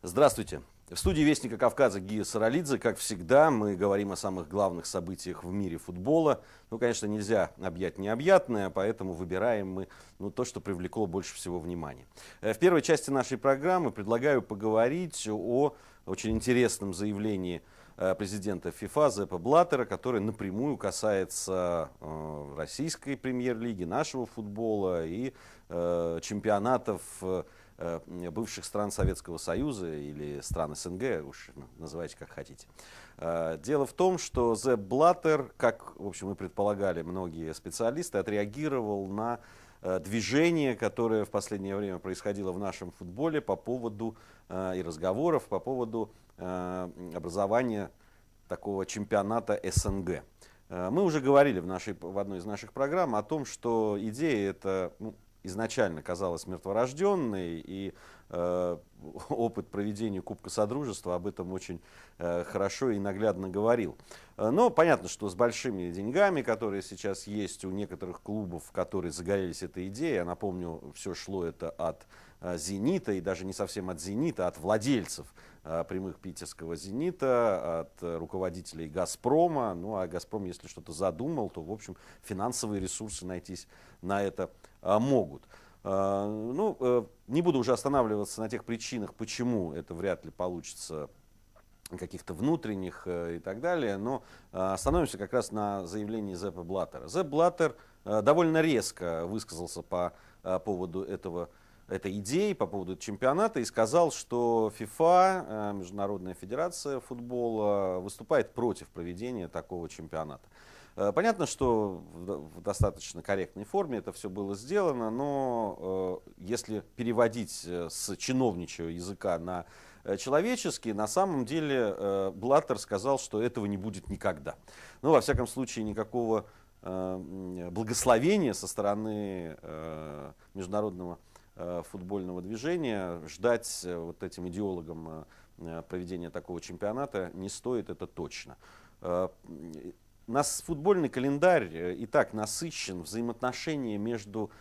Здравствуйте. В студии Вестника Кавказа Гия Саралидзе. Как всегда, мы говорим о самых главных событиях в мире футбола. Ну, конечно, нельзя объять необъятное, поэтому выбираем мы то, что привлекло больше всего внимания. В первой части нашей программы предлагаю поговорить о очень интересном заявлении президента ФИФА Зеппа Блаттера, которое напрямую касается российской премьер-лиги, нашего футбола и чемпионатов бывших стран Советского Союза или стран СНГ, уж называйте как хотите. Дело в том, что Зепп Блаттер, как, в общем, мы предполагали многие специалисты, отреагировал на движение, которое в последнее время происходило в нашем футболе по поводу и разговоров по поводу образования такого чемпионата СНГ. Мы уже говорили в одной из наших программ о том, что идея эта изначально казалась мертворожденной, и опыт проведения Кубка Содружества об этом очень хорошо и наглядно говорил. Но понятно, что с большими деньгами, которые сейчас есть у некоторых клубов, которые загорелись этой идеей, я напомню, все шло это от «Зенита», и даже не совсем от «Зенита», а от владельцев прямых питерского «Зенита», от руководителей «Газпрома». Ну а «Газпром», если что-то задумал, то, в общем, финансовые ресурсы найтись на это могут. Не буду уже останавливаться на тех причинах, почему это вряд ли получится, каких-то внутренних и так далее, но остановимся как раз на заявлении Зеппа Блаттера. Зепп Блаттер довольно резко высказался по поводу этой идеи, по поводу чемпионата, и сказал, что ФИФА, Международная федерация футбола, выступает против проведения такого чемпионата. Понятно, что в достаточно корректной форме это все было сделано, но если переводить с чиновничьего языка на человеческий, на самом деле Блаттер сказал, что этого не будет никогда. Ну, во всяком случае, никакого благословения со стороны международного футбольного движения ждать вот этим идеологам проведения такого чемпионата не стоит, это точно. Нас футбольный календарь и так насыщен, взаимоотношения между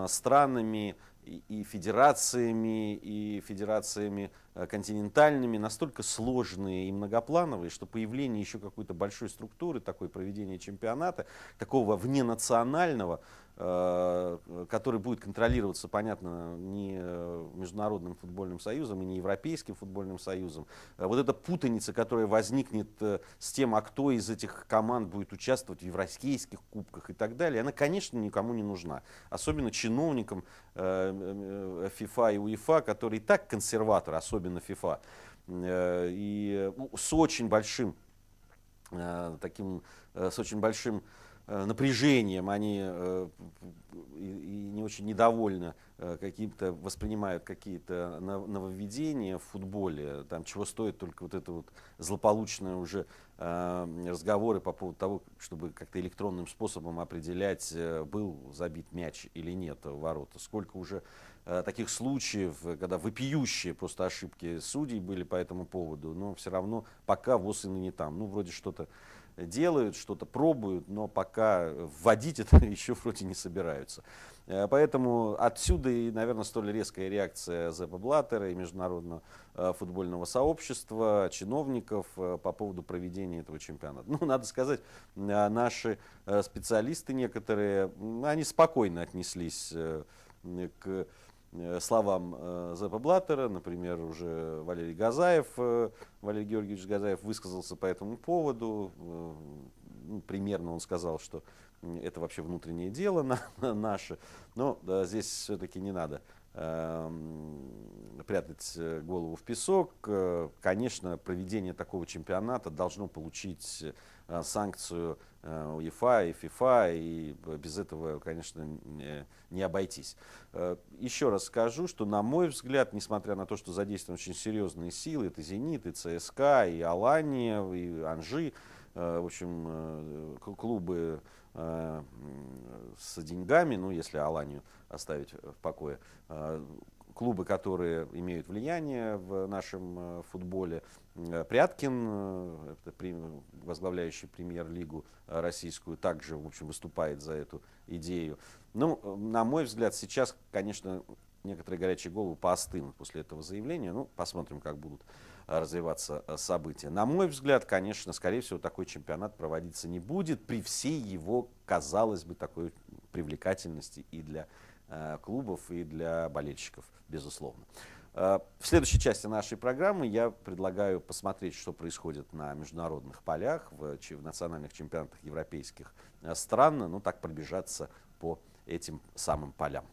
странами и федерациями континентальными настолько сложные и многоплановые, что появление еще какой-то большой структуры, такое проведение чемпионата, такого вненационального, который будет контролироваться, понятно, не Международным футбольным союзом и не Европейским футбольным союзом. Вот эта путаница, которая возникнет с тем, а кто из этих команд будет участвовать в европейских кубках и так далее, она, конечно, никому не нужна. Особенно чиновникам ФИФА и УЕФА, которые и так консерваторы, особенно ФИФА, и с очень большим напряжением они и не очень недовольны воспринимают какие-то нововведения в футболе, там, чего стоит только вот это вот злополучные уже разговоры по поводу того, чтобы как-то электронным способом определять, был забит мяч или нет в ворота. Сколько уже таких случаев, когда вопиющие просто ошибки судей были по этому поводу, но все равно пока ВОС и не там. Ну, вроде что-то делают, что-то пробуют, но пока вводить это еще вроде не собираются. Поэтому отсюда и, наверное, столь резкая реакция Зеппа Блаттера и международного футбольного сообщества, чиновников по поводу проведения этого чемпионата. Ну, надо сказать, наши специалисты некоторые, они спокойно отнеслись к словам Зеппа Блаттера. Например, уже Валерий Георгиевич Газаев высказался по этому поводу. Примерно он сказал, что это вообще внутреннее дело наше. Но здесь все-таки не надо прятать голову в песок. Конечно, проведение такого чемпионата должно получить санкцию УЕФА и ФИФА, и без этого, конечно, не обойтись. Еще раз скажу, что, на мой взгляд, несмотря на то, что задействованы очень серьезные силы, это «Зенит», и ЦСКА, и «Алания», и «Анжи», в общем, клубы с деньгами, ну, если «Аланию» оставить в покое, клубы, которые имеют влияние в нашем футболе. Пряткин, возглавляющий премьер-лигу российскую, также, в общем, выступает за эту идею. Ну, на мой взгляд, сейчас, конечно, некоторые горячие головы поостынут после этого заявления. Ну, посмотрим, как будут развиваться события. На мой взгляд, конечно, скорее всего, такой чемпионат проводиться не будет при всей его, казалось бы, такой привлекательности и для клубов, и для болельщиков, безусловно. В следующей части нашей программы я предлагаю посмотреть, что происходит на международных полях, в национальных чемпионатах европейских стран, ну так пробежаться по этим самым полям.